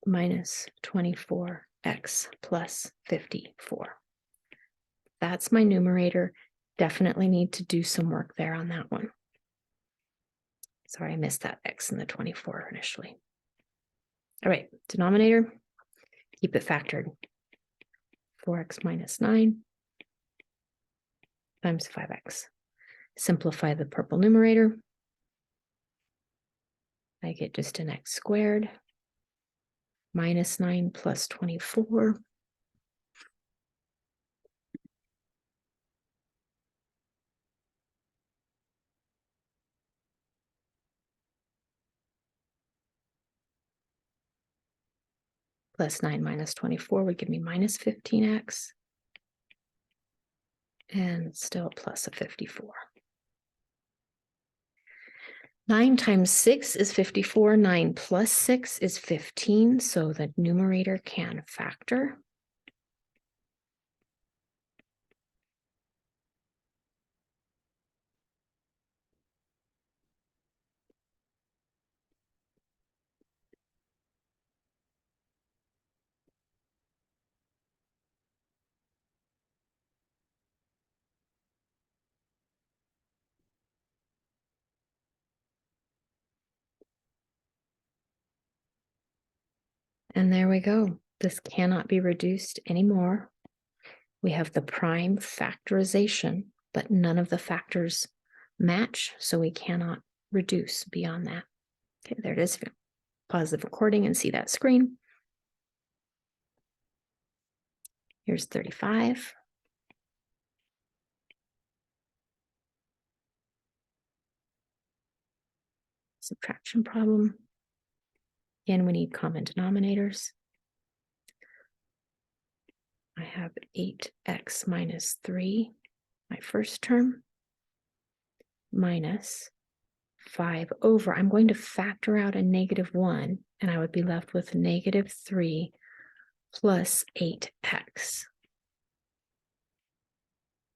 minus 24x plus 54. That's my numerator. Definitely need to do some work there on that one. Sorry, I missed that x in the 24 initially. All right, denominator, keep it factored. 4x minus 9 times 5x. Simplify the purple numerator. I get just an x squared minus 9 plus 24. Plus 9 minus 24 would give me minus 15x. And still plus a 54. 9 times 6 is 54. 9 plus 6 is 15. So the numerator can factor. And there we go. This cannot be reduced anymore. We have the prime factorization, but none of the factors match, so we cannot reduce beyond that. Okay, there it is. Pause the recording and see that screen. Here's 35. Subtraction problem. Again, we need common denominators. I have 8x minus 3, my first term, minus 5 over. I'm going to factor out a negative 1, and I would be left with negative 3 plus 8x.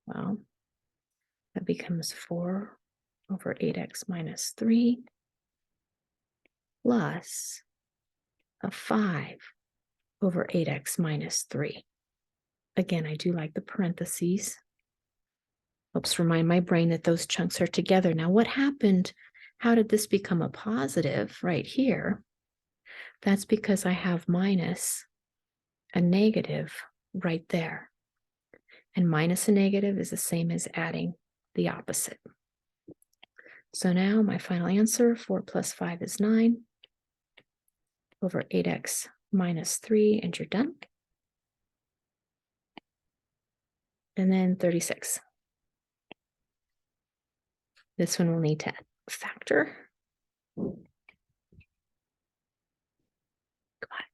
Well, that becomes 4 over 8x minus 3 plus a 5 over 8x minus 3. Again, I do like the parentheses. Helps remind my brain that those chunks are together. Now, what happened? How did this become a positive right here? That's because I have minus a negative right there. And minus a negative is the same as adding the opposite. So now my final answer, 4 plus 5 is 9 over 8x minus 3, and you're done. And then 36. This one will need to factor. Come on.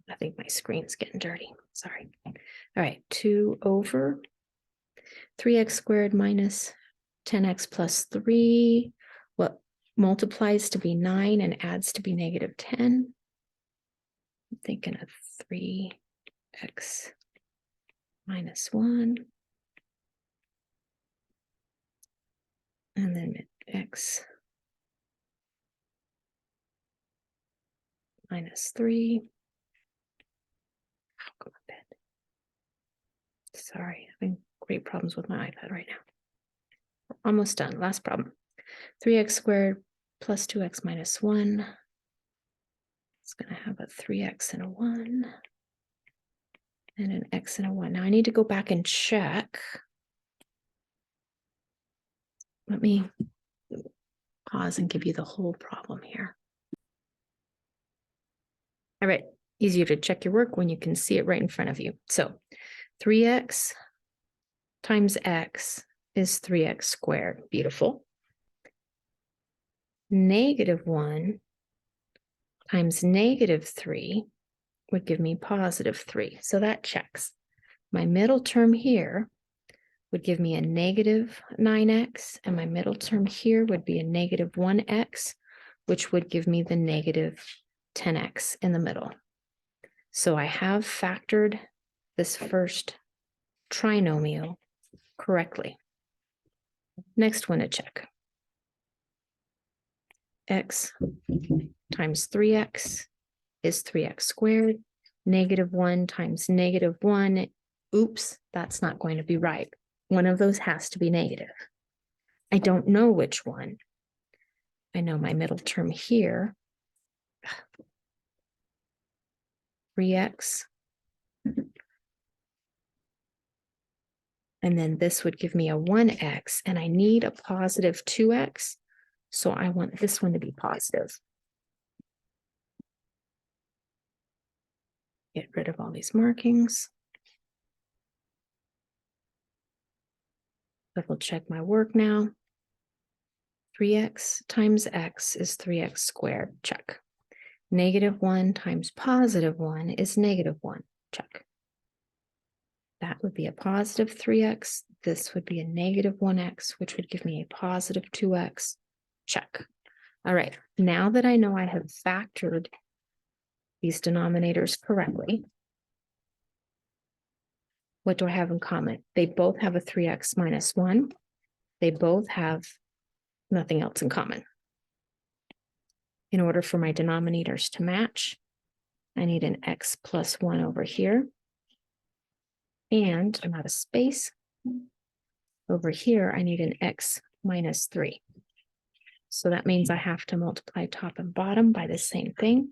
I think my screen's getting dirty. Sorry. All right, 2 over 3x squared minus 10x plus 3. What multiplies to be 9 and adds to be negative 10? I'm thinking of 3x minus 1. And then x minus 3. Go to bed. Sorry, having great problems with my iPad right now. We're almost done. Last problem. 3x squared plus 2x minus 1. It's going to have a 3x and a 1. And an x and a 1. Now I need to go back and check. Let me pause and give you the whole problem here. All right, easier to check your work when you can see it right in front of you. So 3x times x is 3x squared. Beautiful. Negative 1 times negative 3 would give me positive 3. So that checks. My middle term here would give me a negative 9x, and my middle term here would be a negative 1x, which would give me the negative 10x in the middle. So I have factored this first trinomial correctly. Next one to check. X times 3x is 3x squared. Negative 1 times negative 1. Oops, that's not going to be right. One of those has to be negative. I don't know which one. I know my middle term here, 3x. And then this would give me a 1x, and I need a positive 2x. So I want this one to be positive. Get rid of all these markings. Double check my work now. 3x times x is 3x squared. Check. Negative 1 times positive 1 is negative 1. Check. That would be a positive 3x. This would be a negative 1x, which would give me a positive 2x. Check. All right. Now that I know I have factored these denominators correctly, what do I have in common? They both have a 3x minus 1. They both have nothing else in common. In order for my denominators to match, I need an x plus 1 over here. And I'm out of space. Over here, I need an x minus 3. So that means I have to multiply top and bottom by the same thing.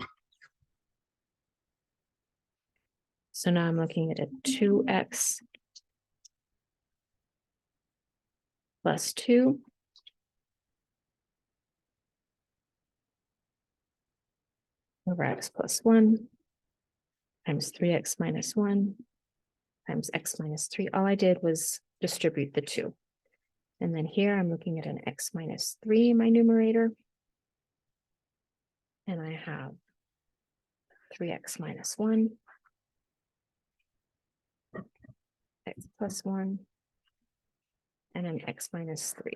So now I'm looking at a 2x plus 2 over x plus 1 times 3x minus 1 times x minus 3. All I did was distribute the 2. And then here I'm looking at an x minus 3 in my numerator. And I have 3x minus 1, x plus 1, and an x minus 3.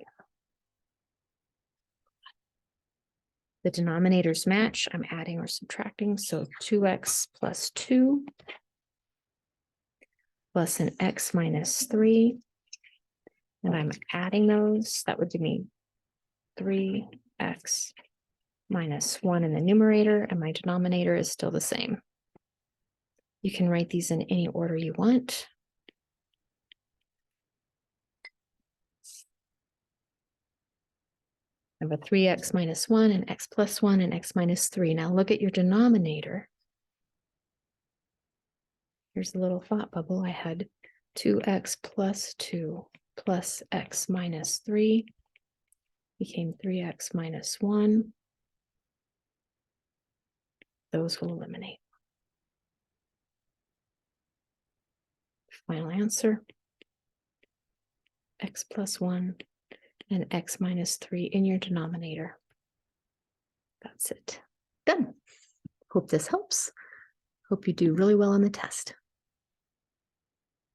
The denominators match. I'm adding or subtracting. So 2x plus 2 plus an x minus 3. And I'm adding those. That would give me 3x minus 1 in the numerator, and my denominator is still the same. You can write these in any order you want. I have a 3x minus 1, an x plus 1, and x minus 3. Now look at your denominator. Here's a little thought bubble. I had 2x plus 2 plus x minus 3 became 3x minus 1. Those will eliminate. Final answer, x plus 1 and x minus 3 in your denominator. That's it. Done. Hope this helps. Hope you do really well on the test.